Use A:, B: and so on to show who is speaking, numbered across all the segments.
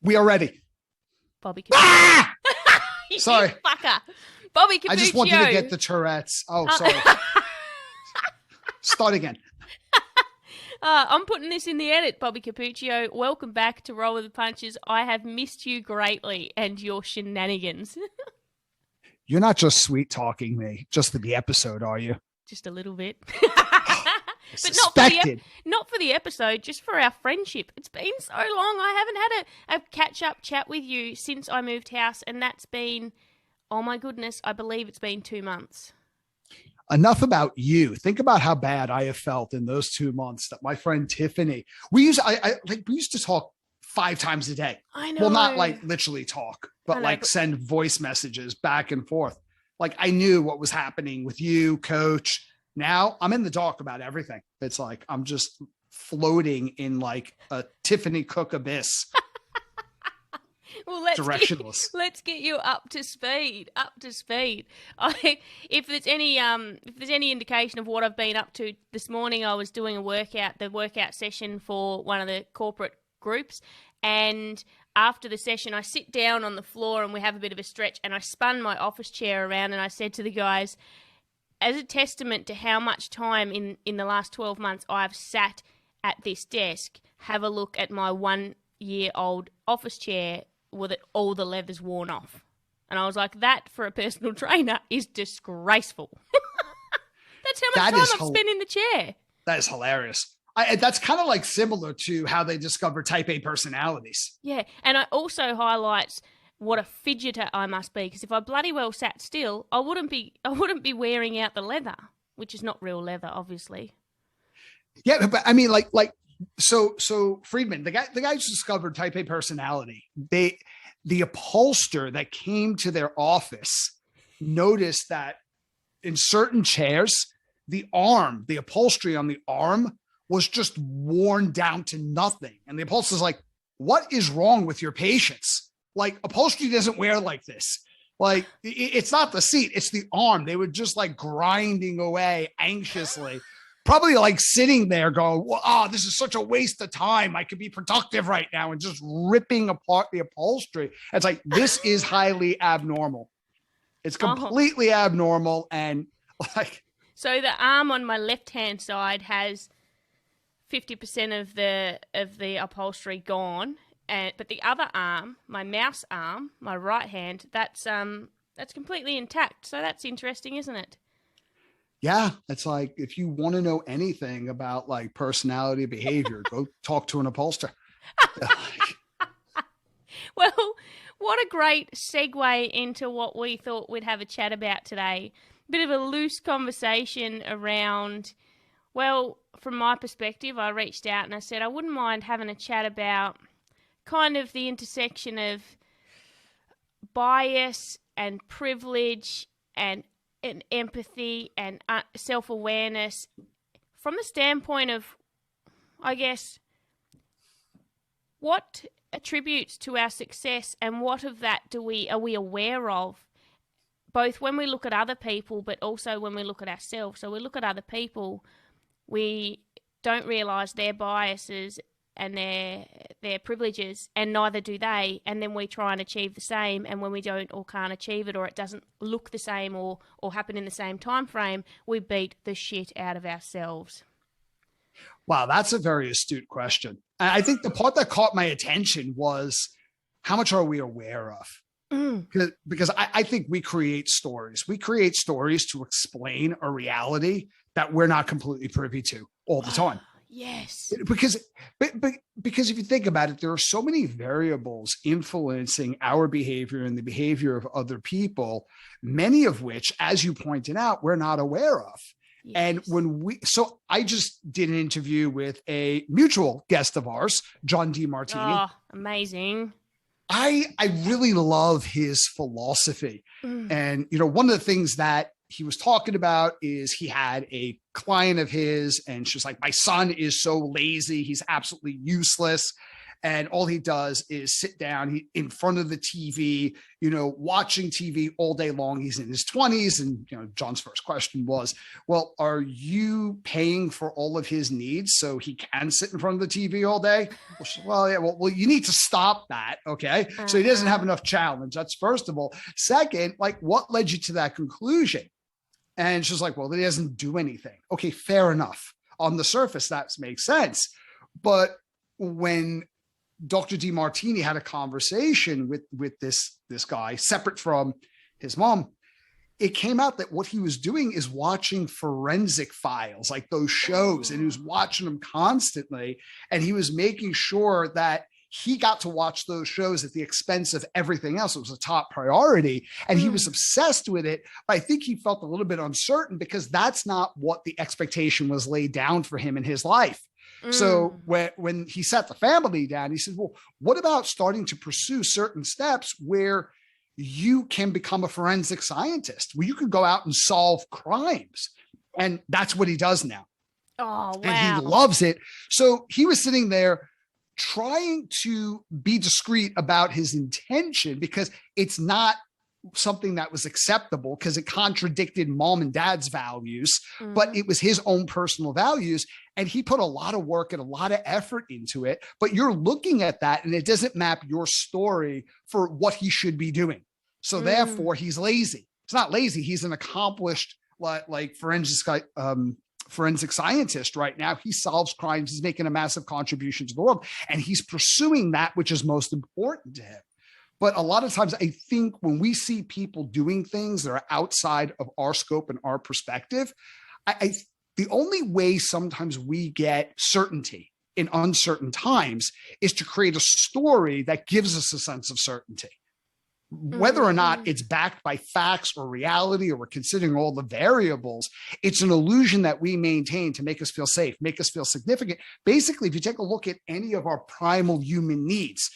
A: We are ready.
B: Bobby Cappuccio.
A: Ah!
B: You
A: Sorry.
B: fucker. Bobby Cappuccio.
A: I just wanted to get the Tourette's. Oh, sorry. Start again.
B: I'm putting this in the edit, Bobby Cappuccio. Welcome back to Roll with the Punches. I have missed you greatly and your shenanigans.
A: You're not just sweet talking me just for the episode, are you?
B: Just a little bit.
A: But
B: not for the episode, just for our friendship. It's been so long. I haven't had a catch-up chat with you since I moved house, and that's been, oh my goodness, I believe it's been 2 months.
A: Enough about you. Think about how bad I have felt in those 2 months that my friend Tiffanee, we used to talk 5 times a day.
B: I know.
A: Well, not like literally talk, but send voice messages back and forth. Like I knew what was happening with you, Coach. Now I'm in the dark about everything. It's like I'm just floating in like a Tiffany Cook abyss.
B: Well, let's get you up to speed. If there's any indication of what I've been up to this morning, I was doing the workout session for one of the corporate groups, and after the session, I sit down on the floor and we have a bit of a stretch, and I spun my office chair around and I said to the guys, as a testament to how much time in the last 12 months I've sat at this desk, have a look at my 1-year-old office chair with all the leather's worn off. And I was like, that for a personal trainer is disgraceful. That's how much time I've spent in the chair.
A: That is hilarious. That's kind of like similar to how they discover type A personalities.
B: Yeah, and it also highlights what a fidgeter I must be, because if I bloody well sat still, I wouldn't be wearing out the leather, which is not real leather, obviously.
A: Yeah, but I mean, so Friedman, the guy who discovered type A personality, the upholster that came to their office noticed that in certain chairs, the upholstery on the arm was just worn down to nothing. And the upholster's like, what is wrong with your patients? Like upholstery doesn't wear like this. Like it's not the seat, it's the arm. They were just like grinding away anxiously, probably like sitting there going, oh, this is such a waste of time. I could be productive right now, and just ripping apart the upholstery. It's like, this is highly abnormal. It's completely abnormal. And like,
B: so the arm on my left-hand side has 50% of the upholstery gone. But the other arm, my mouse arm, my right hand, that's completely intact. So that's interesting, isn't it?
A: Yeah, it's like if you want to know anything about like personality behavior, go talk to an upholsterer.
B: Well, what a great segue into what we thought we'd have a chat about today. Bit of a loose conversation around, well, from my perspective, I reached out and I said I wouldn't mind having a chat about kind of the intersection of bias and privilege and empathy and self-awareness from the standpoint of, I guess, what attributes to our success and what of that are we aware of, both when we look at other people but also when we look at ourselves. So we look at other people, we don't realise their biases and their privileges, and neither do they, and then we try and achieve the same, and when we don't or can't achieve it, or it doesn't look the same or happen in the same time frame, we beat the shit out of ourselves.
A: Wow, that's a very astute question. I think the part that caught my attention was, how much are we aware of? Because I think we create stories. We create stories to explain a reality that we're not completely privy to all the time.
B: Yes.
A: Because if you think about it, there are so many variables influencing our behavior and the behavior of other people, many of which, as you pointed out, we're not aware of. Yes. And I just did an interview with a mutual guest of ours, John DeMartini.
B: Oh, amazing.
A: I really love his philosophy. And, one of the things that he was talking about is he had a client of his and she was like, my son is so lazy. He's absolutely useless. And all he does is sit down in front of the TV, watching TV all day long. He's in his 20s. And, John's first question was, well, are you paying for all of his needs so he can sit in front of the TV all day? Well, yeah, well, you need to stop that. Okay. So he doesn't have enough challenge. That's first of all. Second, like, what led you to that conclusion? And she's like, well, he doesn't do anything. Okay, fair enough. On the surface, that makes sense. But when Dr. DeMartini had a conversation with this guy, separate from his mom, it came out that what he was doing is watching forensic files, like those shows, and he was watching them constantly. And he was making sure that he got to watch those shows at the expense of everything else. It was a top priority, and he was obsessed with it. But I think he felt a little bit uncertain because that's not what the expectation was laid down for him in his life. So when he sat the family down, he said, well, what about starting to pursue certain steps where you can become a forensic scientist, where you can go out and solve crimes? And that's what he does now.
B: Oh, wow.
A: And he loves it. So he was sitting there trying to be discreet about his intention, because it's not something that was acceptable because it contradicted mom and dad's values, but it was his own personal values. And he put a lot of work and a lot of effort into it. But you're looking at that and it doesn't map your story for what he should be doing. So therefore he's lazy. It's not lazy. He's an accomplished like forensic scientist right now. He solves crimes. He's making a massive contribution to the world, and he's pursuing that which is most important to him. But a lot of times I think when we see people doing things that are outside of our scope and our perspective, the only way sometimes we get certainty in uncertain times is to create a story that gives us a sense of certainty. Whether or not it's backed by facts or reality, or we're considering all the variables, it's an illusion that we maintain to make us feel safe, make us feel significant. Basically, if you take a look at any of our primal human needs,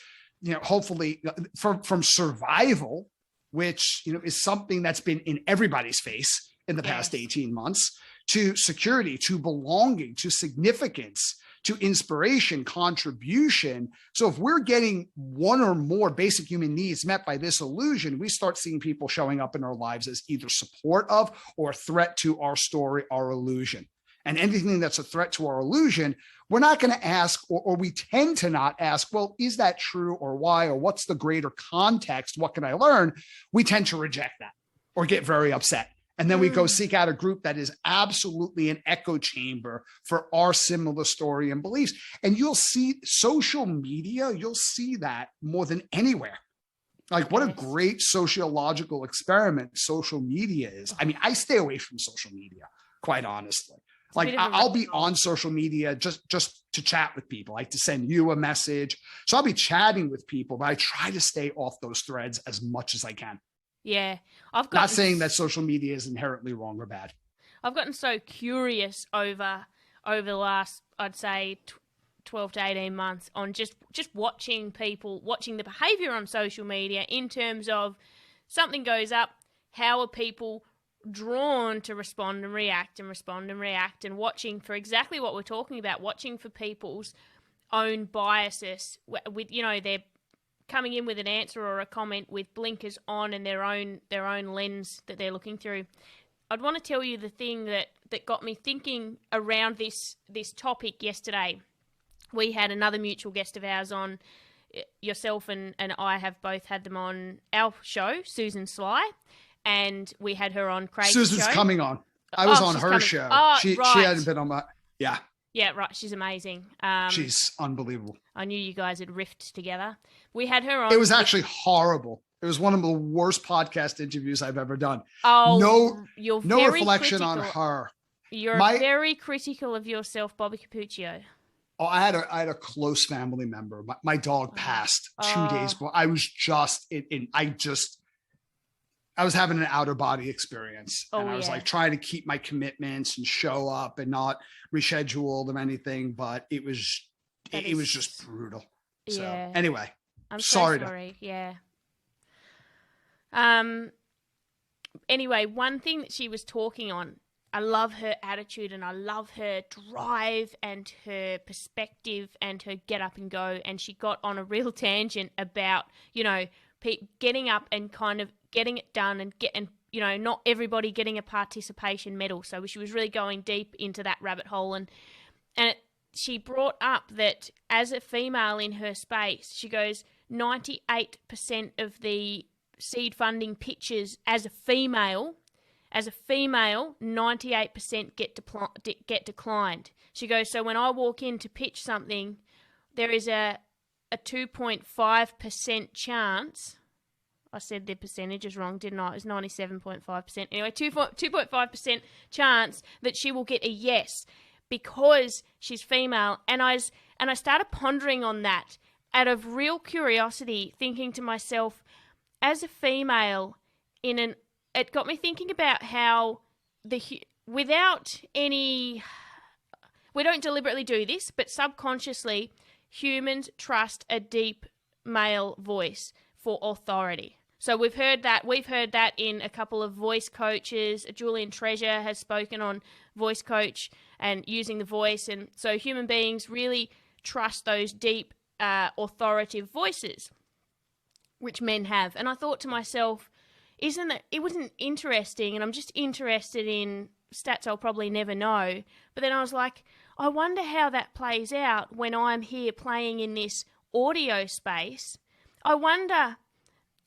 A: hopefully from survival, which, is something that's been in everybody's face in the past 18 months, to security, to belonging, to significance, to inspiration, contribution. So if we're getting one or more basic human needs met by this illusion, we start seeing people showing up in our lives as either support of or a threat to our story, our illusion. And anything that's a threat to our illusion, we're not going to ask, or we tend to not ask, well, is that true, or why, or what's the greater context? What can I learn? We tend to reject that or get very upset. And then we go seek out a group that is absolutely an echo chamber for our similar story and beliefs. And you'll see social media, you'll see that more than anywhere. Like, what a great sociological experiment social media is. I mean, I stay away from social media, quite honestly. Like, I'll be on social media just to chat with people, like to send you a message. So I'll be chatting with people, but I try to stay off those threads as much as I can.
B: Yeah.
A: Not saying that social media is inherently wrong or bad.
B: I've gotten so curious over the last, I'd say, 12 to 18 months on just watching people, watching the behavior on social media in terms of something goes up, how are people drawn to respond and react and watching for exactly what we're talking about, watching for people's own biases with, they're coming in with an answer or a comment with blinkers on and their own lens that they're looking through. I'd want to tell you the thing that got me thinking around this topic yesterday. We had another mutual guest of ours on. Yourself and I have both had them on our show, Susan Sly, and we had her on Craig's
A: Susan's
B: show.
A: Coming on. I was on her
B: coming.
A: show.
B: Oh,
A: she
B: right.
A: hadn't been on my, yeah.
B: Yeah, right. She's amazing.
A: She's unbelievable.
B: I knew you guys had riffed together. We had her on.
A: It was actually horrible. It was one of the worst podcast interviews I've ever done.
B: Oh,
A: no reflection on her.
B: You're very critical of yourself, Bobby Cappuccio.
A: Oh, I had a close family member. My dog passed 2 days before. I was I was having an outer body experience, and I was like trying to keep my commitments and show up and not reschedule them anything, but it was just brutal. So anyway,
B: I'm
A: sorry.
B: Yeah. Anyway, one thing that she was talking on I love her attitude and I love her drive and her perspective and her get up and go. And she got on a real tangent about, getting up and kind of getting it done and not everybody getting a participation medal. So she was really going deep into that rabbit hole. And she brought up that as a female in her space, she goes, 98% of the seed funding pitches as a female, 98% get declined. She goes, so when I walk in to pitch something, there is a 2.5% chance. I said the percentage is wrong, didn't I? It's 97.5%. Anyway, 2.5% chance that she will get a yes because she's female. And I started pondering on that out of real curiosity, thinking to myself, as a female, it got me thinking about how without any, we don't deliberately do this, but subconsciously, humans trust a deep male voice for authority. So we've heard that in a couple of voice coaches. Julian Treasure has spoken on voice coach and using the voice. And so human beings really trust those deep, authoritative voices, which men have. And I thought to myself, it wasn't interesting, and I'm just interested in stats I'll probably never know. But then I was like, I wonder how that plays out when I'm here playing in this audio space. I wonder,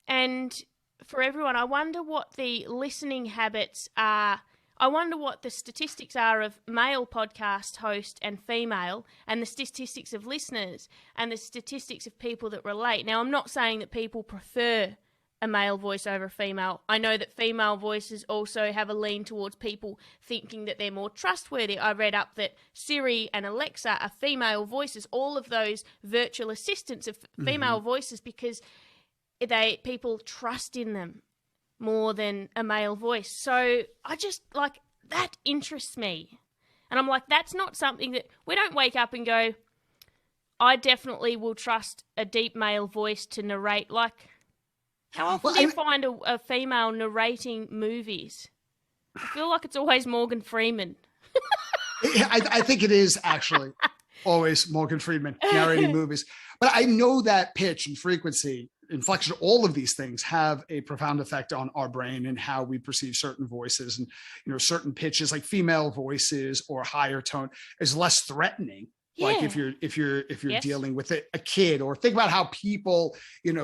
B: and for everyone, I wonder what the listening habits are. I wonder what the statistics are of male podcast host and female, and the statistics of listeners, and the statistics of people that relate. Now, I'm not saying that people prefer a male voice over a female. I know that female voices also have a lean towards people thinking that they're more trustworthy. I read up that Siri and Alexa are female voices, all of those virtual assistants are female voices because people trust in them more than a male voice. So I just that interests me. And I'm like, that's not something that we don't wake up and go, I definitely will trust a deep male voice to narrate. Like, how often do you find a female narrating movies? I feel like it's always Morgan Freeman.
A: I think it is actually always Morgan Freeman narrating movies. But I know that pitch and frequency, inflection, all of these things have a profound effect on our brain and how we perceive certain voices, and certain pitches, like female voices or higher tone, is less threatening. Yeah. Like if you're yes. dealing with a kid, or think about how people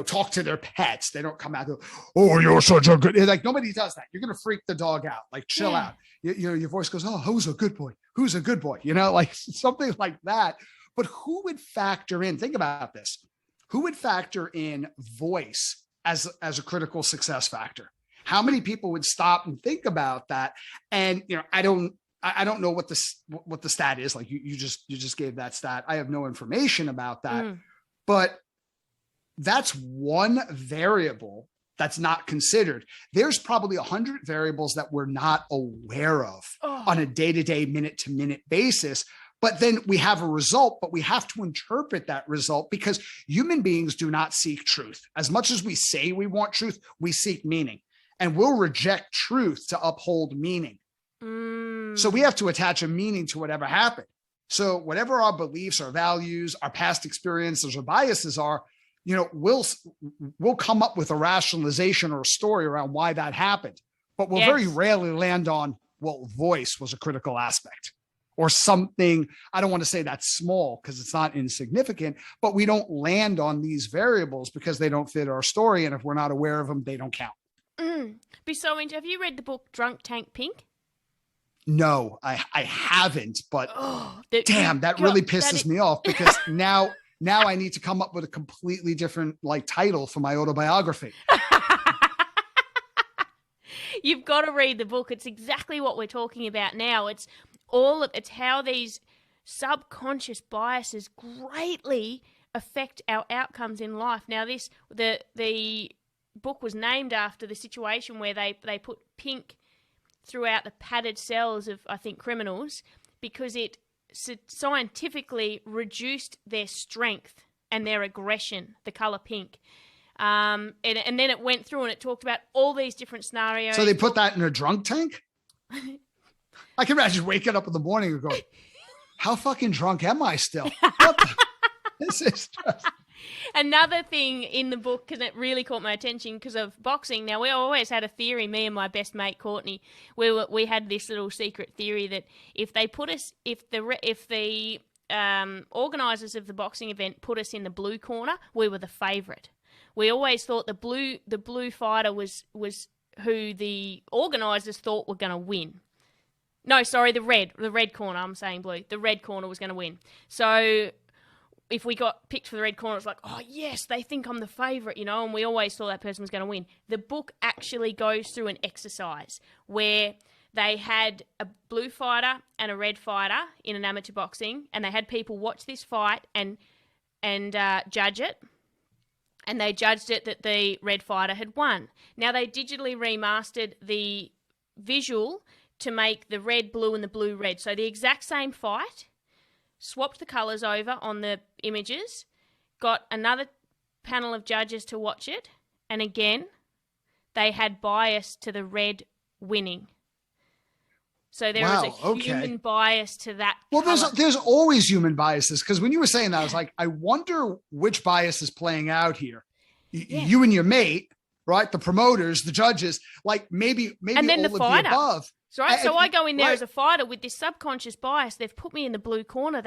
A: talk to their pets. They don't come out and go, oh, you're such a good, like nobody does that. You're gonna freak the dog out. Like chill out. Your voice goes, oh, who's a good boy? Who's a good boy? Like something like that. But who would factor in? Think about this. Who would factor in voice as a critical success factor? How many people would stop and think about that? And I don't know what the stat is. Like you just gave that stat. I have no information about that, but that's one variable that's not considered. There's probably 100 variables that we're not aware of on a day-to-day, minute-to-minute basis. But then we have a result, but we have to interpret that result, because human beings do not seek truth. As much as we say we want truth, we seek meaning, and we'll reject truth to uphold meaning. So we have to attach a meaning to whatever happened. So whatever our beliefs, our values, our past experiences or biases are, we'll come up with a rationalization or a story around why that happened, but we'll very rarely land on, well, voice was a critical aspect. Or something, I don't want to say that's small because it's not insignificant, but we don't land on these variables because they don't fit our story. And if we're not aware of them, they don't count.
B: Be so into. Have you read the book Drunk Tank Pink?
A: No, I haven't, but that really pisses me off, because now I need to come up with a completely different title for my autobiography.
B: You've got to read the book. It's exactly what we're talking about now. It's how these subconscious biases greatly affect our outcomes in life. Now, the book was named after the situation where they put pink throughout the padded cells of, I think, criminals, because it scientifically reduced their strength and their aggression, the color pink. And then it went through and it talked about all these different scenarios.
A: So they put that in a drunk tank? I can imagine waking up in the morning and going, how fucking drunk am I still? What the? This is just...
B: Another thing in the book, because it really caught my attention because of boxing. Now, we always had a theory, me and my best mate Courtney, we had this little secret theory that if the organisers of the boxing event put us in the blue corner, we were the favourite. We always thought the blue fighter was who the organisers thought were going to win. No, sorry, the red corner. I'm saying blue. The red corner was going to win. So if we got picked for the red corner, it's like, oh yes, they think I'm the favourite, you know, and we always thought that person was going to win. The book actually goes through an exercise where they had a blue fighter and a red fighter in an amateur boxing, and they had people watch this fight and judge it. And they judged it that the red fighter had won. Now, they digitally remastered the visual to make the red blue and the blue red. So the exact same fight, swapped the colours over on the images, got another panel of judges to watch it, and again, they had bias to the red winning. So there was a human bias to that.
A: Well, there's always human biases, because when you were saying that, I was like, I wonder which bias is playing out here. You and your mate, right? The promoters, the judges, like maybe
B: and then
A: all
B: the
A: of
B: fighter.
A: the above.
B: So I go in there as a fighter with this subconscious bias. They've put me in the blue corner.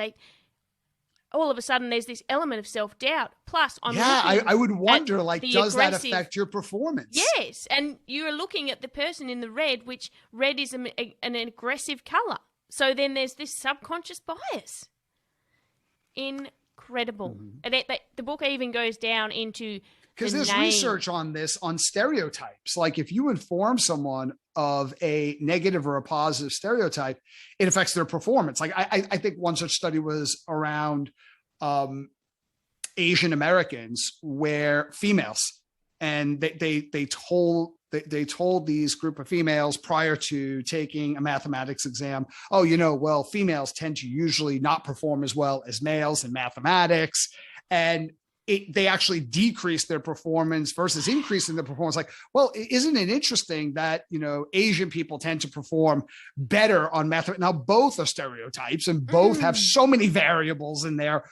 B: All of a sudden there's this element of self-doubt. Plus,
A: I would wonder, like, does that affect your performance?
B: Yes, and you're looking at the person in the red, which red is an aggressive colour. So then there's this subconscious bias. Incredible. Mm-hmm. And the book even goes down into
A: because there's research on this, on stereotypes. Like, if you inform someone of a negative or a positive stereotype, it affects their performance. Like, I think one such study was around Asian Americans, where females, and they told these group of females prior to taking a mathematics exam, oh, well, females tend to usually not perform as well as males in mathematics. And they actually decrease their performance versus increasing their performance. Like, well, isn't it interesting that, Asian people tend to perform better on math? Now, both are stereotypes and both have so many variables in there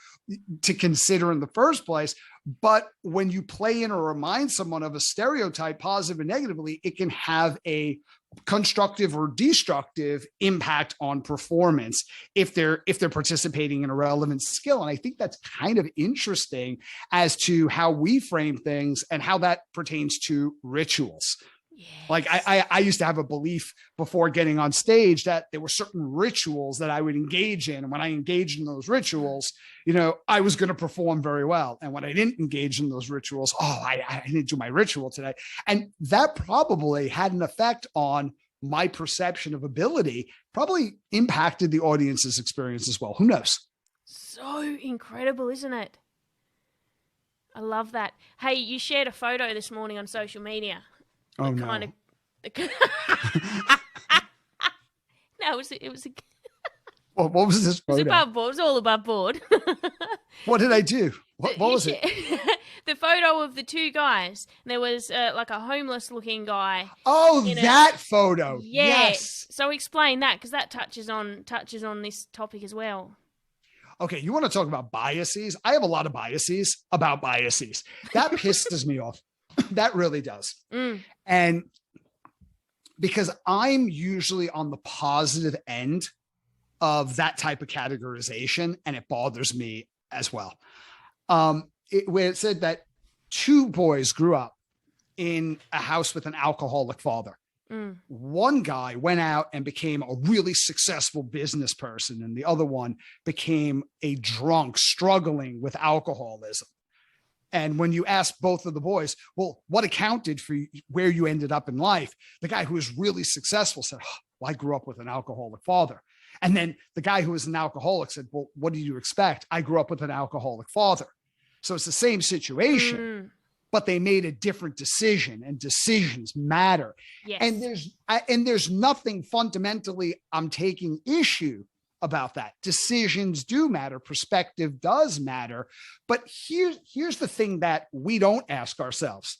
A: to consider in the first place. But when you play in or remind someone of a stereotype, positive and negatively, it can have a constructive or destructive impact on performance if they're participating in a relevant skill. And I think that's kind of interesting as to how we frame things and how that pertains to rituals. Yes. Like, I used to have a belief before getting on stage that there were certain rituals that I would engage in. And when I engaged in those rituals, I was going to perform very well. And when I didn't engage in those rituals, I didn't do my ritual today. And that probably had an effect on my perception of ability, probably impacted the audience's experience as well. Who knows?
B: So incredible, isn't it? I love that. Hey, you shared a photo this morning on social media.
A: Oh,
B: no.
A: No,
B: it was a
A: well, what was this photo?
B: It was above board. It was all above board.
A: What did I do? What was it?
B: The photo of the two guys. There was like a homeless looking guy.
A: Oh, that photo.
B: Yes. So explain that, because that touches on this topic as well.
A: Okay, you want to talk about biases? I have a lot of biases about biases. That pisses me off. That really does. And because I'm usually on the positive end of that type of categorization, and it bothers me as well. Where it said that two boys grew up in a house with an alcoholic father. One guy went out and became a really successful business person, and the other one became a drunk struggling with alcoholism. And when you ask both of the boys, well, what accounted for where you ended up in life? The guy who was really successful said, well, I grew up with an alcoholic father. And then the guy who was an alcoholic said, well, what do you expect? I grew up with an alcoholic father. So it's the same situation, but they made a different decision, and decisions matter. Yes. And there's nothing fundamentally I'm taking issue about that. Decisions do matter. Perspective does matter. But here's the thing that we don't ask ourselves.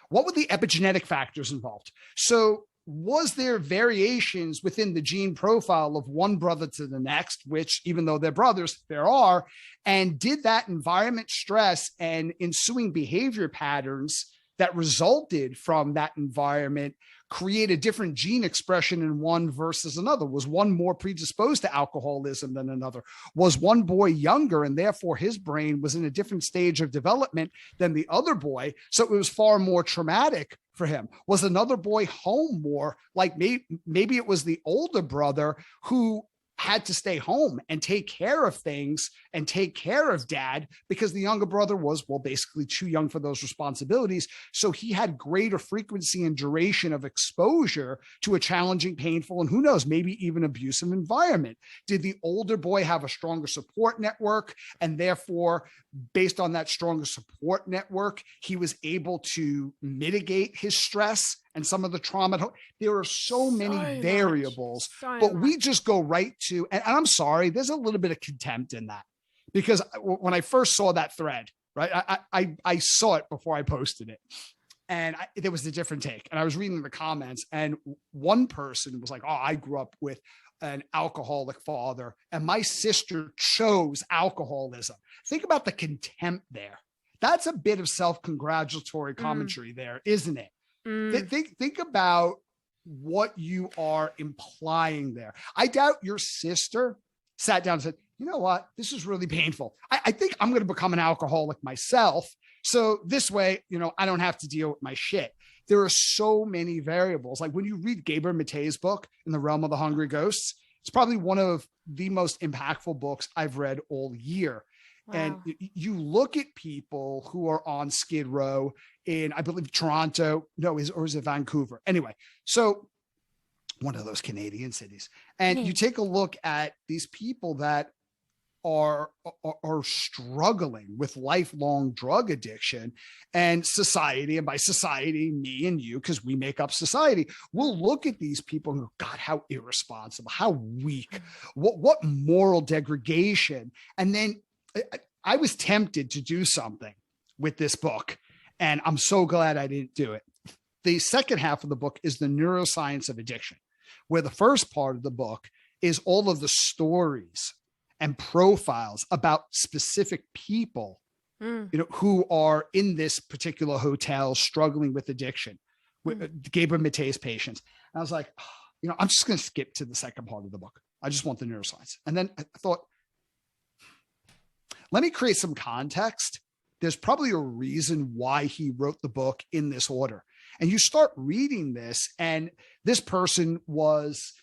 A: What were the epigenetic factors involved? So was there variations within the gene profile of one brother to the next, which even though they're brothers, there are, and did that environment stress and ensuing behavior patterns that resulted from that environment create a different gene expression in one versus another? Was one more predisposed to alcoholism than another? Was one boy younger and therefore his brain was in a different stage of development than the other boy, so it was far more traumatic for him? Was another boy home more? Like maybe it was the older brother who had to stay home and take care of things and take care of dad because the younger brother was, well, basically too young for those responsibilities. So he had greater frequency and duration of exposure to a challenging, painful, and who knows, maybe even abusive environment. Did the older boy have a stronger support network? And therefore, based on that stronger support network, he was able to mitigate his stress and some of the trauma. There are so many variables, but we just go right to, and I'm sorry, there's a little bit of contempt in that, because when I first saw that thread, right, I saw it before I posted it, and there was a different take, and I was reading the comments, and one person was like, oh, I grew up with an alcoholic father, and my sister chose alcoholism. Think about the contempt there. That's a bit of self-congratulatory commentary there, isn't it? Think about what you are implying there. I doubt your sister sat down and said, you know what, this is really painful. I think I'm going to become an alcoholic myself. So this way, I don't have to deal with my shit. There are so many variables. Like when you read Gabor Mate's book, In the Realm of the Hungry Ghosts, it's probably one of the most impactful books I've read all year. Wow. And you look at people who are on Skid Row in, I believe, Toronto, or is it Vancouver? Anyway, so one of those Canadian cities. And you take a look at these people that are struggling with lifelong drug addiction, and society, and by society, me and you, because we make up society, we'll look at these people and go, God, how irresponsible, how weak, what moral degradation. And then I was tempted to do something with this book, and I'm so glad I didn't do it. The second half of the book is the neuroscience of addiction, where the first part of the book is all of the stories and profiles about specific people, who are in this particular hotel struggling with addiction, with Gabor Mate's patients. And I was like, I'm just going to skip to the second part of the book. I just want the neuroscience. And then I thought, let me create some context. There's probably a reason why he wrote the book in this order. And you start reading this, and this person was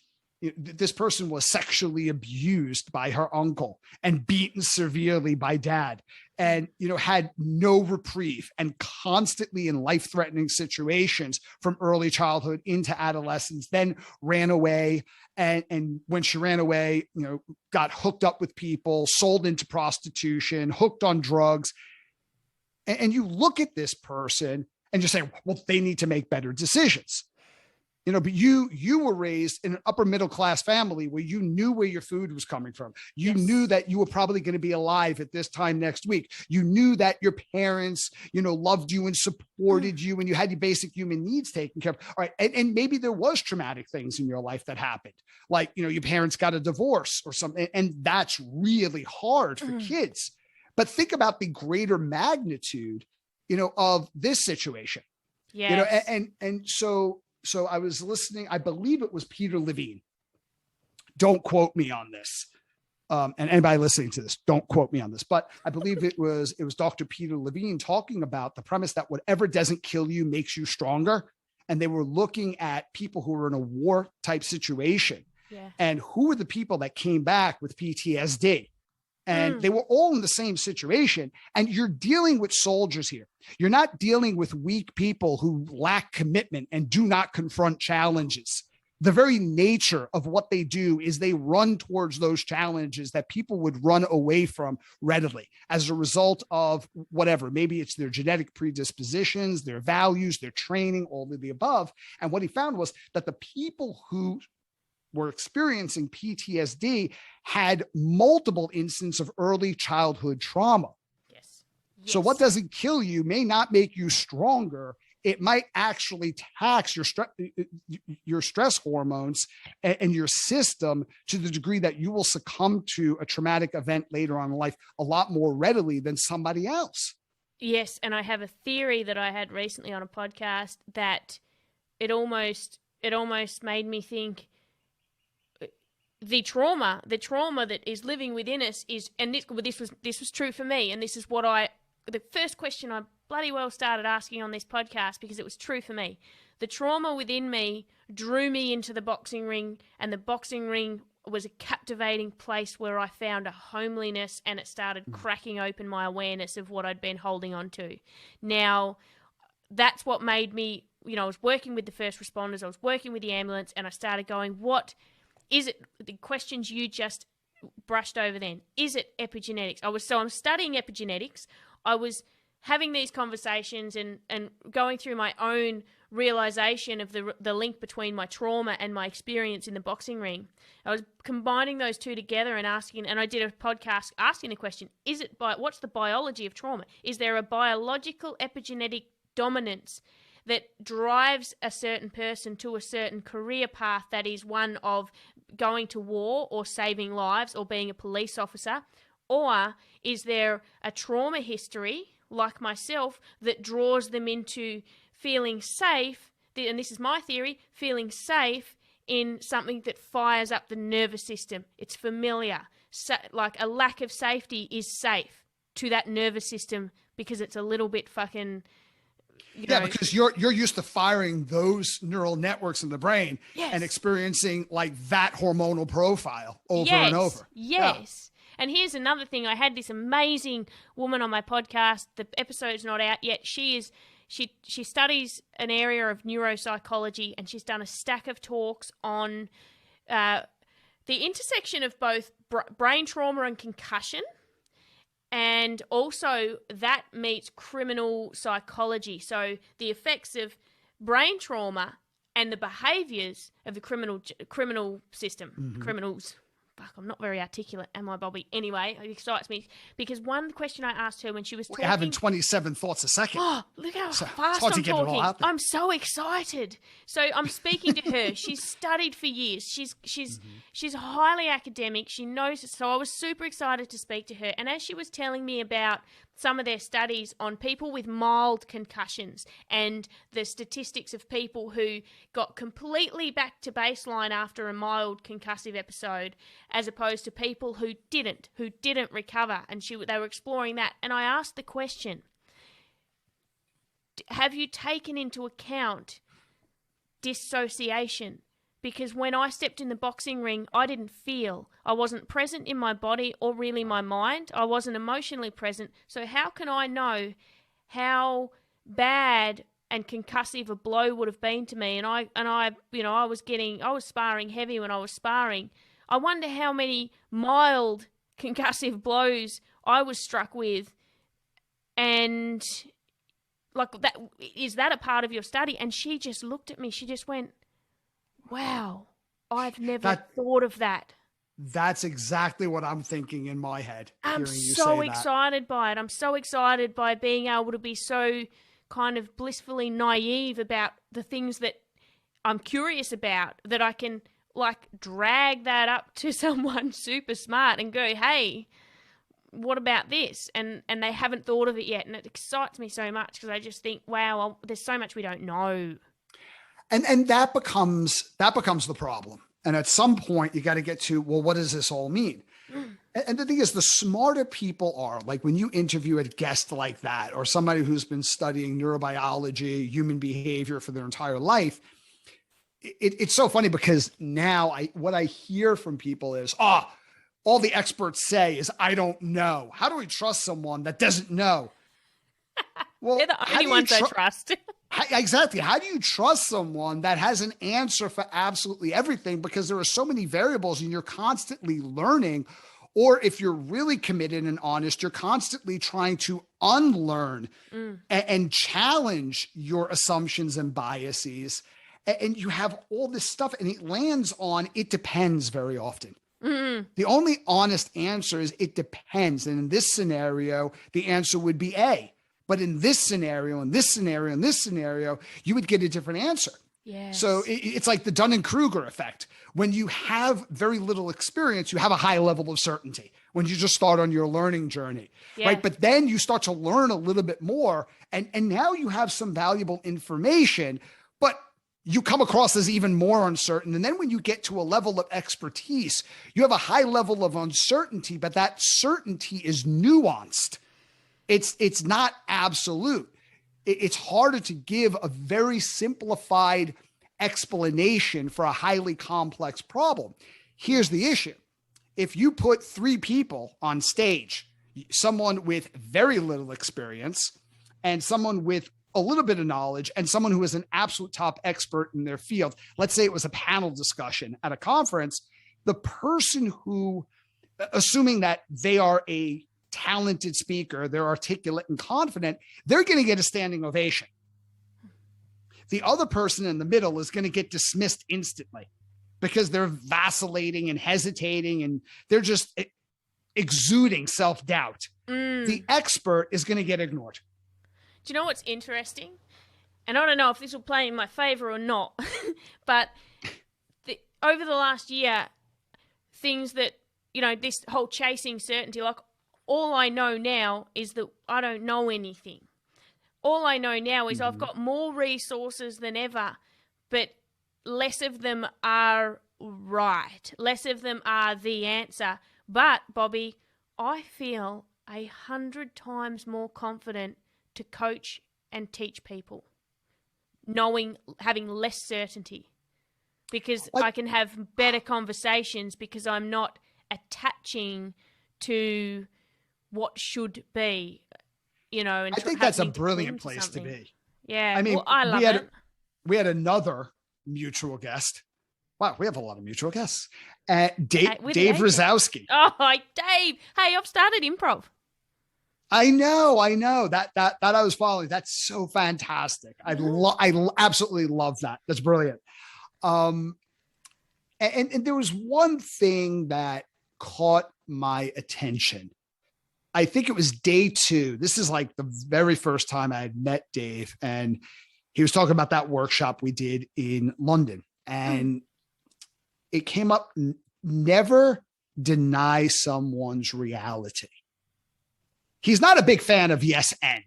A: sexually abused by her uncle and beaten severely by dad, and, had no reprieve and constantly in life-threatening situations from early childhood into adolescence, then ran away. And when she ran away, got hooked up with people, sold into prostitution, hooked on drugs. And you look at this person and you say, well, they need to make better decisions. But you were raised in an upper middle class family where you knew where your food was coming from. You knew that you were probably going to be alive at this time next week. You knew that your parents, loved you and supported you, and you had your basic human needs taken care of. All right. And maybe there was traumatic things in your life that happened. Like, your parents got a divorce or something. And that's really hard for kids. But think about the greater magnitude, of this situation.
B: Yes.
A: And so I was listening, I believe it was Peter Levine. Don't quote me on this. And anybody listening to this, don't quote me on this, but I believe it was Dr. Peter Levine talking about the premise that whatever doesn't kill you makes you stronger. And they were looking at people who were in a war type situation, and who were the people that came back with PTSD. And they were all in the same situation. And you're dealing with soldiers here. You're not dealing with weak people who lack commitment and do not confront challenges. The very nature of what they do is they run towards those challenges that people would run away from readily as a result of whatever. Maybe it's their genetic predispositions, their values, their training, all of the above. And what he found was that the people who were experiencing PTSD had multiple instances of early childhood trauma.
B: Yes.
A: So what doesn't kill you may not make you stronger. it might actually tax your stress hormones and your system to the degree that you will succumb to a traumatic event later on in life a lot more readily than somebody else.
B: Yes, and I have a theory that I had recently on a podcast that it almost made me think the trauma that is living within us is, and this was true for me, and this is the first question I bloody well started asking on this podcast because it was true for me. The trauma within me drew me into the boxing ring, and the boxing ring was a captivating place where I found a homeliness, and it started cracking open my awareness of what I'd been holding on to. Now, that's what made me, I was working with the first responders, I was working with the ambulance, and I started going, what is it? The questions you just brushed over then. Is it epigenetics? I'm studying epigenetics. I was having these conversations and going through my own realization of the link between my trauma and my experience in the boxing ring. I was combining those two together and I did a podcast asking the question, what's the biology of trauma? Is there a biological epigenetic dominance that drives a certain person to a certain career path that is one of going to war or saving lives or being a police officer? Or is there a trauma history, like myself, that draws them into feeling safe, and this is my theory, feeling safe in something that fires up the nervous system? It's familiar. So, like a lack of safety is safe to that nervous system because it's a little bit fucking...
A: because you're used to firing those neural networks in the brain and experiencing like that hormonal profile over and over.
B: Yes. And here's another thing. I had this amazing woman on my podcast. The episode's not out yet. She studies an area of neuropsychology, and she's done a stack of talks on the intersection of both brain trauma and concussion. And also that meets criminal psychology. So the effects of brain trauma and the behaviors of the criminal system, criminals. Fuck, I'm not very articulate, am I, Bobby? Anyway, it excites me because one question I asked her when she was talking...
A: You're having 27 thoughts a second.
B: Oh, look how fast I'm talking. I'm so excited. So I'm speaking to her. She's studied for years. She's highly academic. She knows it. So I was super excited to speak to her. And as she was telling me about some of their studies on people with mild concussions and the statistics of people who got completely back to baseline after a mild concussive episode, as opposed to people who didn't recover, and they were exploring that. And I asked the question, have you taken into account dissociation? Because when I stepped in the boxing ring, I didn't feel. I wasn't present in my body or really my mind. I wasn't emotionally present. So how can I know how bad and concussive a blow would have been to me? And I was sparring heavy when I was sparring. I wonder how many mild concussive blows I was struck with. And like that, is that a part of your study? And she just looked at me. She just went, wow, I've never thought of that.
A: That's exactly what I'm thinking in my head.
B: I'm so excited by it. I'm so excited by being able to be so kind of blissfully naive about the things that I'm curious about, that I can like drag that up to someone super smart and go, hey, what about this? And they haven't thought of it yet. And it excites me so much because I just think, wow, there's so much we don't know.
A: And that becomes the problem. And at some point you got to get to, well, what does this all mean? And the thing is, the smarter people are, like when you interview a guest like that, or somebody who's been studying neurobiology, human behavior for their entire life, it's so funny because now what I hear from people is, all the experts say is, I don't know. How do we trust someone that doesn't know? Well,
B: they're the only ones I trust.
A: Exactly. How do you trust someone that has an answer for absolutely everything? Because there are so many variables and you're constantly learning. Or if you're really committed and honest, you're constantly trying to unlearn and challenge your assumptions and biases. And you have all this stuff and it lands on, it depends very often. The only honest answer is it depends. And in this scenario, the answer would be A. but in this scenario, in this scenario, in this scenario, you would get a different answer.
B: Yes.
A: So it's like the Dunning-Kruger effect. When you have very little experience, you have a high level of certainty when you just start on your learning journey, right? But then you start to learn a little bit more, and now you have some valuable information, but you come across as even more uncertain. And then when you get to a level of expertise, you have a high level of uncertainty, but that certainty is nuanced. It's not absolute. It's harder to give a very simplified explanation for a highly complex problem. Here's the issue. If you put 3 people on stage, someone with very little experience and someone with a little bit of knowledge and someone who is an absolute top expert in their field, let's say it was a panel discussion at a conference, the person who, assuming that they are a talented speaker, they're articulate and confident, they're going to get a standing ovation. The other person in the middle is going to get dismissed instantly because they're vacillating and hesitating and they're just exuding self-doubt. The expert is going to get ignored.
B: Do you know what's interesting? And I don't know if this will play in my favor or not, but over the last year, things that, this whole chasing certainty, like, all I know now is that I don't know anything. All I know now is I've got more resources than ever, but less of them are right. Less of them are the answer. But, Bobby, I feel 100 times more confident to coach and teach people, having less certainty, because I can have better conversations because I'm not attaching to what should be, and
A: I think that's a brilliant place to be.
B: Yeah. I mean, I love it.
A: We had another mutual guest. Wow, we have a lot of mutual guests. Dave Rosowski.
B: Oh, Dave. Hey, I've started improv.
A: I know that I was following. That's so fantastic. I absolutely love that. That's brilliant. And there was one thing that caught my attention. I think it was day 2. This is like the very first time I had met Dave, and he was talking about that workshop we did in London, and it came up, never deny someone's reality. He's not a big fan of yes and.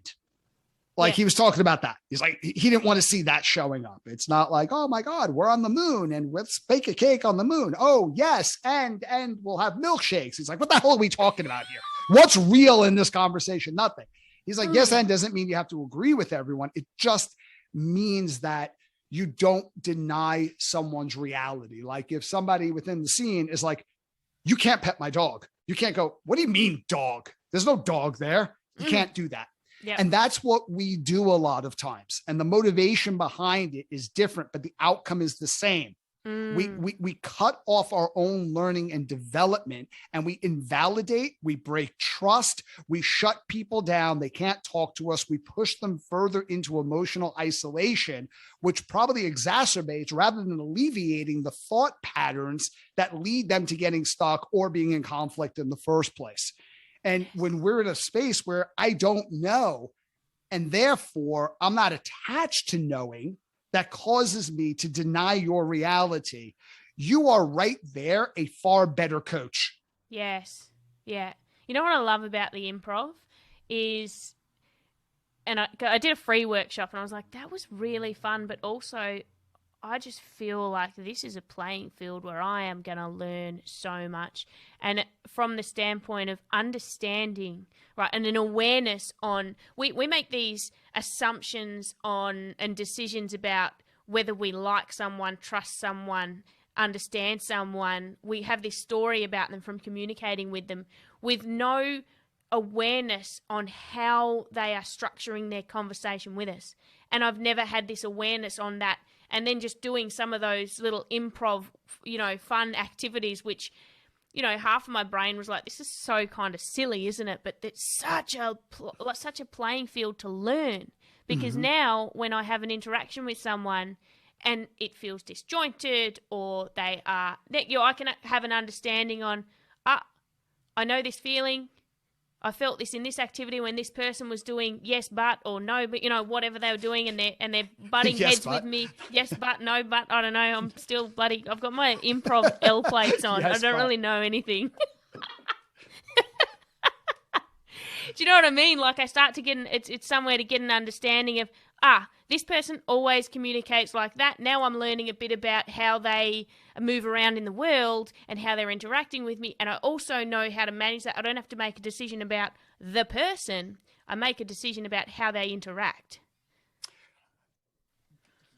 A: He was talking about that. He's like, he didn't want to see that showing up. It's not like, oh my God, we're on the moon and let's bake a cake on the moon. Oh yes, and we'll have milkshakes. He's like, what the hell are we talking about here? What's real in this conversation? Nothing. He's like, yes and doesn't mean you have to agree with everyone. It just means that you don't deny someone's reality. Like if somebody within the scene is like, you can't pet my dog. You can't go, what do you mean dog? There's no dog there. You can't do that. Yep. And that's what we do a lot of times. And the motivation behind it is different, but the outcome is the same. We cut off our own learning and development, and we invalidate, we break trust, we shut people down. They can't talk to us. We push them further into emotional isolation, which probably exacerbates rather than alleviating the thought patterns that lead them to getting stuck or being in conflict in the first place. And when we're in a space where I don't know, and therefore I'm not attached to knowing, that causes me to deny your reality, you are right there a far better coach.
B: Yes. Yeah. You know what I love about the improv is, and I did a free workshop and I was like, that was really fun, but also I just feel like this is a playing field where I am going to learn so much. And from the standpoint of understanding, right, and an awareness on, we make these assumptions on and decisions about whether we like someone, trust someone, understand someone. We have this story about them from communicating with them with no awareness on how they are structuring their conversation with us. And I've never had this awareness on that. And then just doing some of those little improv, fun activities, which, half of my brain was like, this is so kind of silly, isn't it? But it's such a playing field to learn, because now when I have an interaction with someone and it feels disjointed, or I can have an understanding on, I know this feeling. I felt this in this activity when this person was doing yes, but, or no, but, whatever they were doing, and they're butting
A: Yes,
B: heads
A: but.
B: with me. Yes, but, no, but, I don't know. I'm still bloody, I've got my improv L plates on.
A: Yes,
B: I don't
A: but.
B: really know anything. Do you know what I mean? Like, I start to get it's somewhere to get an understanding of, this person always communicates like that. Now I'm learning a bit about how they move around in the world and how they're interacting with me. And I also know how to manage that. I don't have to make a decision about the person. I make a decision about how they interact.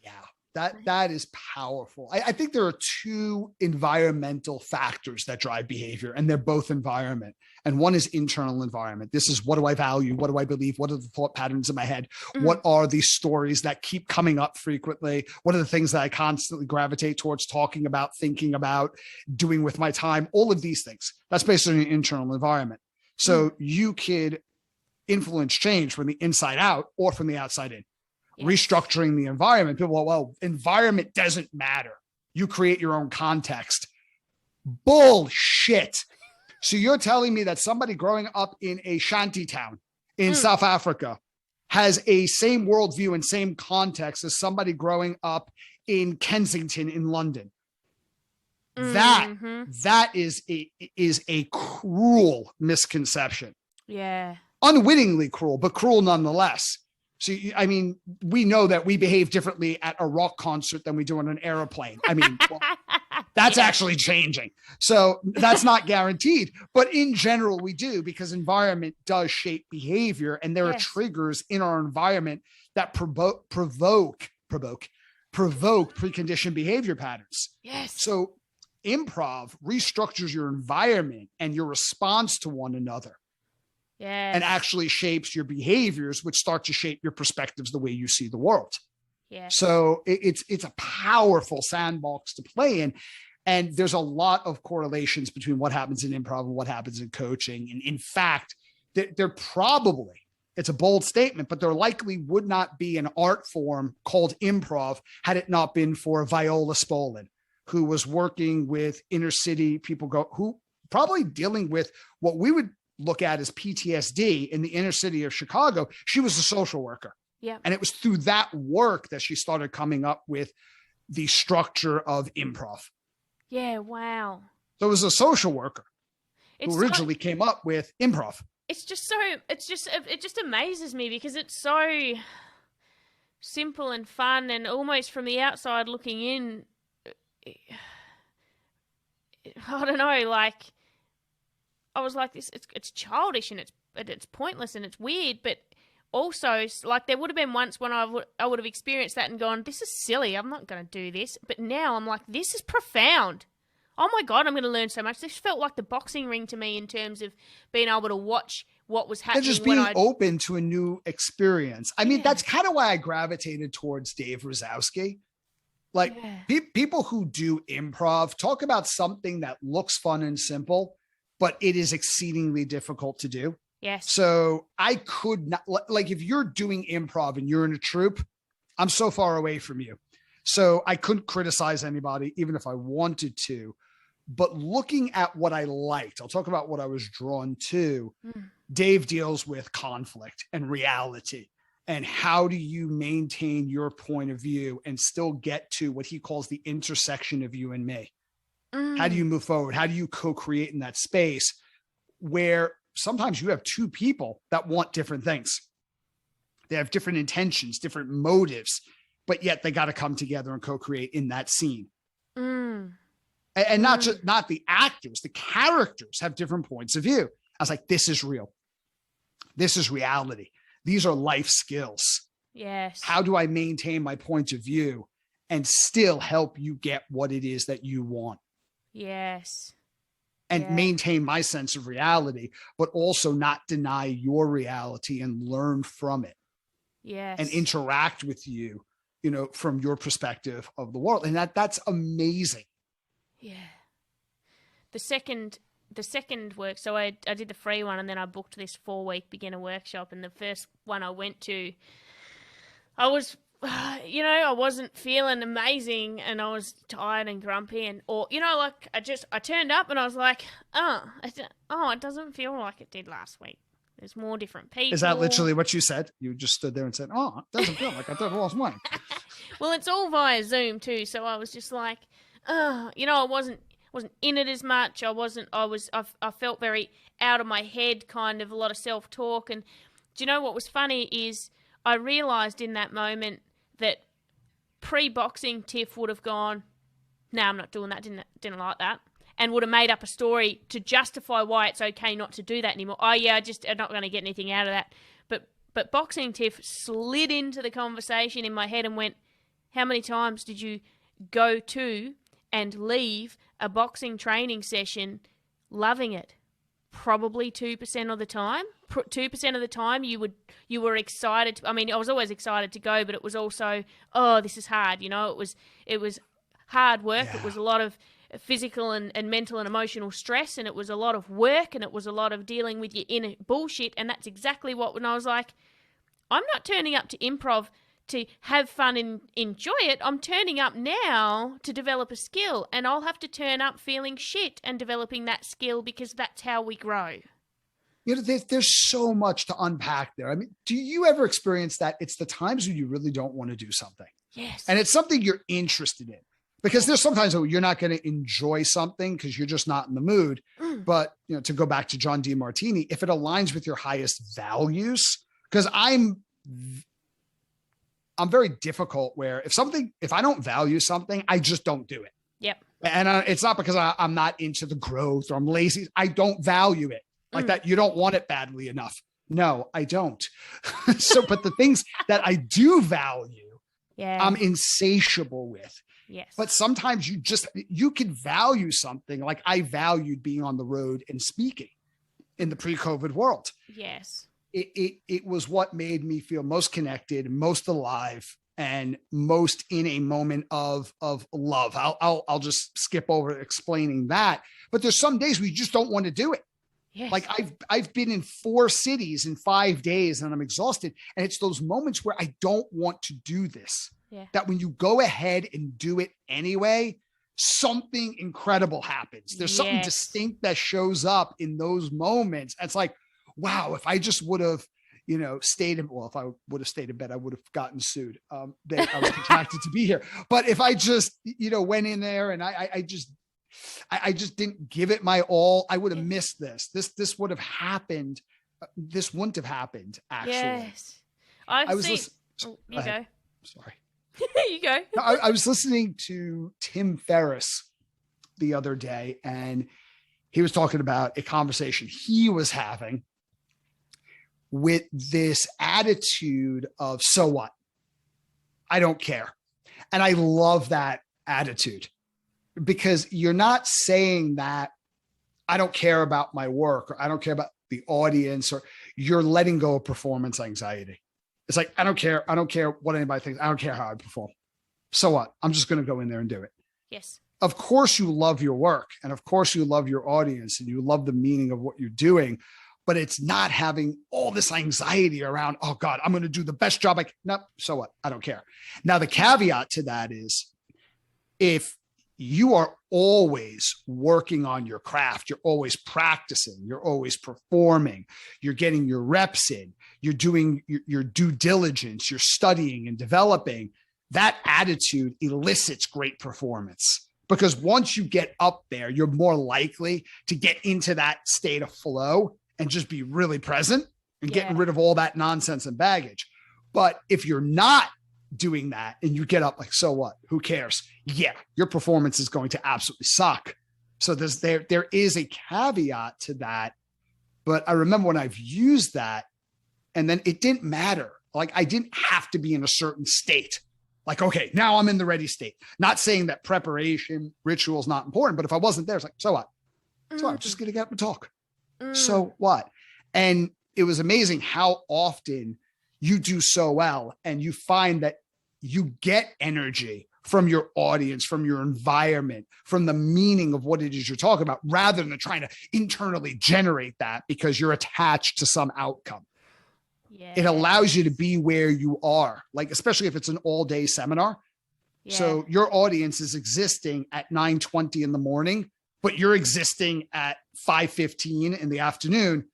A: Yeah, that is powerful. I think there are two environmental factors that drive behavior, and they're both environment. And one is internal environment. This is, what do I value? What do I believe? What are the thought patterns in my head? Mm-hmm. What are these stories that keep coming up frequently? What are the things that I constantly gravitate towards talking about, thinking about, doing with my time? All of these things. That's based on your internal environment. So you could influence change from the inside out or from the outside in. Restructuring the environment. People go, well, environment doesn't matter. You create your own context. Bullshit. So you're telling me that somebody growing up in a shanty town in South Africa has a same worldview and same context as somebody growing up in Kensington in London? That is a cruel misconception.
B: Yeah.
A: Unwittingly cruel, but cruel nonetheless. So, I mean, we know that we behave differently at a rock concert than we do on an airplane. I mean, well, that's actually changing. So that's not guaranteed. But in general, we do, because environment does shape behavior. And there are triggers in our environment that provoke preconditioned behavior patterns.
B: Yes.
A: So improv restructures your environment and your response to one another.
B: Yes.
A: And actually shapes your behaviors, which start to shape your perspectives, the way you see the world.
B: Yes.
A: So it's a powerful sandbox to play in. And there's a lot of correlations between what happens in improv and what happens in coaching. And in fact, there probably, it's a bold statement, but there likely would not be an art form called improv had it not been for Viola Spolin, who was working with inner city people who probably dealing with what we would look at as PTSD in the inner city of Chicago. She was a social worker.
B: Yeah.
A: And it was through that work that she started coming up with the structure of improv.
B: Yeah. Wow.
A: So it was a social worker who originally came up with improv.
B: It just amazes me because it's so simple and fun, and almost from the outside looking in, I don't know, like, I was like, it's childish and it's pointless and it's weird, but also, like, there would have been once when I would have experienced that and gone, this is silly, I'm not going to do this. But now I'm like, this is profound. Oh my God, I'm going to learn so much. This felt like the boxing ring to me in terms of being able to watch what was happening.
A: And just being open to a new experience. I mean, that's kind of why I gravitated towards Dave Rosowski. Like, people who do improv talk about something that looks fun and simple, but it is exceedingly difficult to do.
B: Yes.
A: So I could not, like, if you're doing improv and you're in a troupe, I'm so far away from you. So I couldn't criticize anybody, even if I wanted to. But looking at what I liked, I'll talk about what I was drawn to. Dave deals with conflict and reality. And how do you maintain your point of view and still get to what he calls the intersection of you and me? How do you move forward? How do you co-create in that space where sometimes you have two people that want different things? They have different intentions, different motives, but yet they got to come together and co-create in that scene. And not the actors, the characters have different points of view. I was like, this is real. This is reality. These are life skills.
B: Yes.
A: How do I maintain my point of view and still help you get what it is that you want?
B: Yes.
A: And maintain my sense of reality, but also not deny your reality and learn from it.
B: Yes.
A: And interact with you, from your perspective of the world. And that's amazing.
B: Yeah. The second work, so I did the free one, and then I booked this 4-week beginner workshop, and the first one I went to, I was, I wasn't feeling amazing, and I was tired and grumpy, and I turned up and I was like, it doesn't feel like it did last week. There's more different people.
A: Is that literally what you said? You just stood there and said, "Oh, it doesn't feel like I've ever lost money."
B: Well, it's all via Zoom too, so I was just like, I wasn't in it as much. I felt very out of my head, kind of a lot of self-talk. And do you know what was funny is I realised in that moment that pre-boxing Tiff would have gone, "No, I'm not doing that, didn't like that," and would have made up a story to justify why it's okay not to do that anymore. Oh yeah, I'm not going to get anything out of that. But boxing Tiff slid into the conversation in my head and went, "How many times did you go to and leave a boxing training session loving it?" Probably 2% of the time. 2% of the time you were excited. I was always excited to go, but it was also, oh, this is hard. It was hard work.
A: Yeah.
B: It was a lot of physical and mental and emotional stress, and it was a lot of work, and it was a lot of dealing with your inner bullshit. And that's exactly when I was like, I'm not turning up to improv to have fun and enjoy it. I'm turning up now to develop a skill, and I'll have to turn up feeling shit and developing that skill, because that's how we grow.
A: There's so much to unpack there. Do you ever experience that? It's the times when you really don't want to do something.
B: Yes.
A: And it's something you're interested in, because there's sometimes you're not going to enjoy something because you're just not in the mood. But, to go back to John DeMartini, if it aligns with your highest values, because I'm very difficult where if I don't value something, I just don't do it.
B: Yep.
A: And it's not because I'm not into the growth or I'm lazy. I don't value it like that. You don't want it badly enough. No, I don't. But the things that I do value, I'm insatiable with.
B: Yes.
A: But sometimes you can value something. Like I valued being on the road and speaking in the pre-COVID world.
B: Yes.
A: It was what made me feel most connected, most alive, and most in a moment of love. I'll just skip over explaining that. But there's some days we just don't want to do it.
B: Yes.
A: Like I've been in 4 cities in 5 days and I'm exhausted. And it's those moments where I don't want to do this.
B: Yeah.
A: That when you go ahead and do it anyway, something incredible happens. There's something distinct that shows up in those moments. It's like, wow, if I just would have, stayed if I would have stayed in bed, I would have gotten sued. I was contracted to be here. But if I just, went in there and I just didn't give it my all, I would have missed this. This would have happened. This wouldn't have happened, actually.
B: Yes. You go.
A: Sorry.
B: You go.
A: I was listening to Tim Ferriss the other day, and he was talking about a conversation he was having with this attitude of, so what? I don't care. And I love that attitude, because you're not saying that I don't care about my work, or I don't care about the audience, or you're letting go of performance anxiety. It's like, I don't care. I don't care what anybody thinks. I don't care how I perform. So what? I'm just going to go in there and do it.
B: Yes.
A: Of course you love your work, and of course you love your audience, and you love the meaning of what you're doing, but it's not having all this anxiety around, oh God, I'm going to do the best job I can. No, so what? I don't care. Now, the caveat to that is, if you are always working on your craft, you're always practicing, you're always performing, you're getting your reps in, you're doing your due diligence, you're studying and developing, that attitude elicits great performance. Because once you get up there, you're more likely to get into that state of flow and just be really present and getting rid of all that nonsense and baggage. But if you're not doing that and you get up like, so what? Who cares? Yeah, your performance is going to absolutely suck. So there is a caveat to that. But I remember when I've used that, and then it didn't matter. Like I didn't have to be in a certain state. Like, okay, now I'm in the ready state. Not saying that preparation, ritual is not important, but if I wasn't there, it's like, so what? So I'm just going to get up and talk. So what? And it was amazing how often you do so well, and you find that you get energy from your audience, from your environment, from the meaning of what it is you're talking about, rather than trying to internally generate that because you're attached to some outcome.
B: Yeah.
A: It allows you to be where you are, like, especially if it's an all-day seminar. Yeah. So your audience is existing at 9:20 in the morning, but you're existing at 5:15 in the afternoon.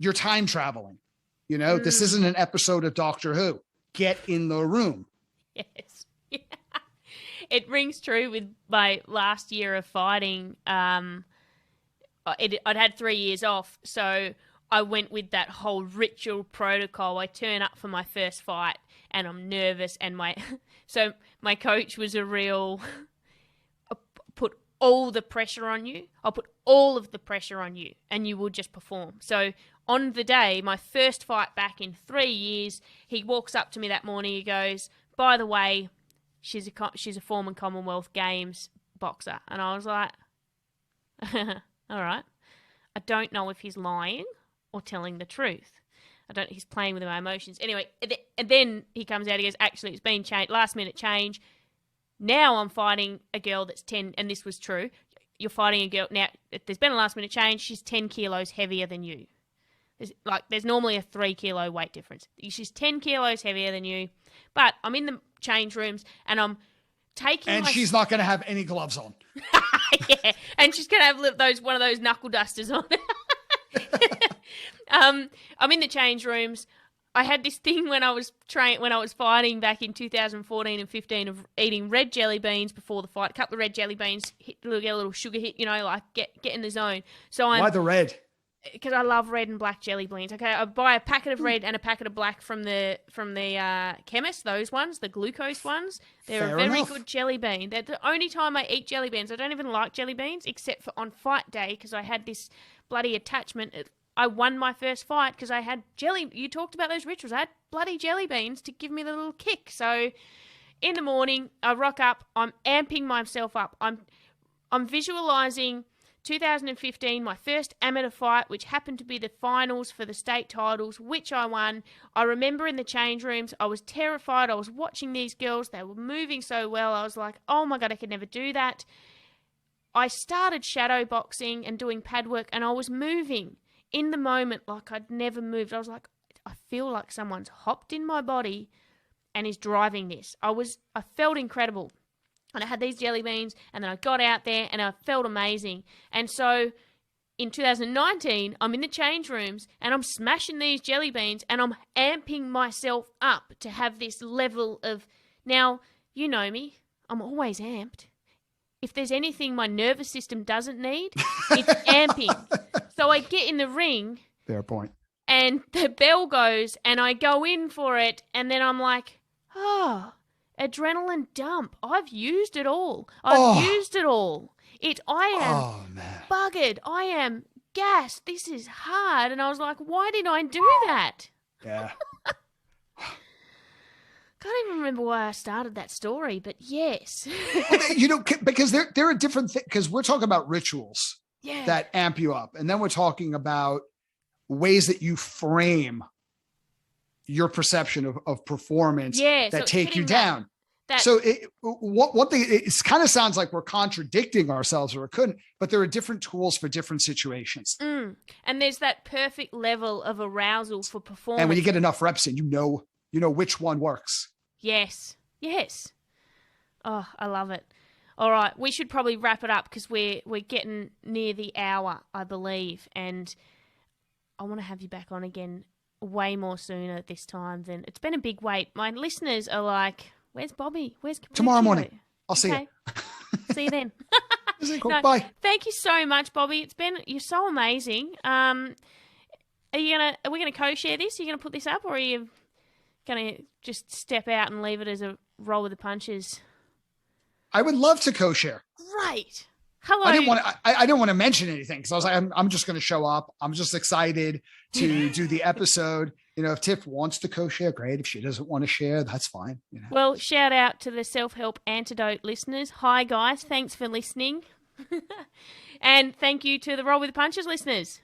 A: you're time traveling. You know, this isn't an episode of Doctor Who. Get in the room.
B: Yes. Yeah. It rings true with my last year of fighting. I'd had 3 years off, so I went with that whole ritual protocol. I turn up for my first fight, and I'm nervous, and my coach was a real put all the pressure on you. I'll put all of the pressure on you, and you will just perform. So on the day, my first fight back in 3 years, he walks up to me that morning. He goes, "By the way, she's a former Commonwealth Games boxer." And I was like, all right. I don't know if he's lying or telling the truth. He's playing with my emotions. Anyway, and then he comes out, he goes, "Actually, it's been changed, last minute change. Now I'm fighting a girl that's 10," and this was true. "You're fighting a girl, now there's been a last minute change, she's 10 kilos heavier than you." There's normally a 3 kilo weight difference. She's 10 kilos heavier than you. But I'm in the change rooms and I'm taking
A: And she's not going to have any gloves on.
B: Yeah, and she's going to have one of those knuckle dusters on. I'm in the change rooms. I had this thing when I was fighting back in 2014 and 15 of eating red jelly beans before the fight. A couple of red jelly beans, get a little sugar hit, like get in the zone. So
A: Why the red?
B: Because I love red and black jelly beans. Okay, I buy a packet of red and a packet of black from the chemist. Those ones, the glucose ones, they're
A: Fair
B: a very
A: enough.
B: good jelly bean. They're the only time I eat jelly beans. I don't even like jelly beans except for on fight day because I had this bloody attachment. I won my first fight because I had jelly. You talked about those rituals. I had bloody jelly beans to give me the little kick. So in the morning, I rock up. I'm amping myself up. I'm visualizing 2015, my first amateur fight, which happened to be the finals for the state titles, which I won. I remember in the change rooms, I was terrified. I was watching these girls. They were moving so well. I was like, oh my God, I could never do that. I started shadow boxing and doing pad work, and I was moving in the moment like I'd never moved. I was like, I feel like someone's hopped in my body and is driving this. I felt incredible. And I had these jelly beans, and then I got out there, and I felt amazing. And so in 2019, I'm in the change rooms, and I'm smashing these jelly beans, and I'm amping myself up to have this level of... Now, you know me. I'm always amped. If there's anything my nervous system doesn't need, it's amping. So I get in the ring.
A: Fair point.
B: And the bell goes, and I go in for it, and then I'm like, adrenaline dump. I've used it all. I've used it all. I am buggered. I am gassed. This is hard. And I was like, why did I do that?
A: Yeah.
B: Can't even remember why I started that story, but yes.
A: Because there are different things, because we're talking about rituals that amp you up. And then we're talking about ways that you frame your perception of performance that take you down. So one thing, it kind of sounds like we're contradicting ourselves, or it couldn't, but there are different tools for different situations.
B: And there's that perfect level of arousal for performance.
A: And when you get enough reps in, you know which one works.
B: Yes. Oh, I love it. All right, we should probably wrap it up because we're getting near the hour, I believe, and I want to have you back on again way more sooner this time than it's been a big wait. My listeners are like, "Where's Bobby? Where's
A: tomorrow morning? I'll see you.
B: See you then."
A: Cool. Bye.
B: Thank you so much, Bobby. You're so amazing. Are we gonna co-share this? Are you gonna put this up, or are you gonna just step out and leave it as a roll with the punches?
A: I would love to co-share.
B: Great. Hello.
A: I didn't want to mention anything because I was like, I'm just going to show up. I'm just excited to do the episode. If Tiff wants to co-share, great. If she doesn't want to share, that's fine.
B: Well, shout out to the Self-Help Antidote listeners. Hi, guys. Thanks for listening. And thank you to the Roll with the Punches listeners.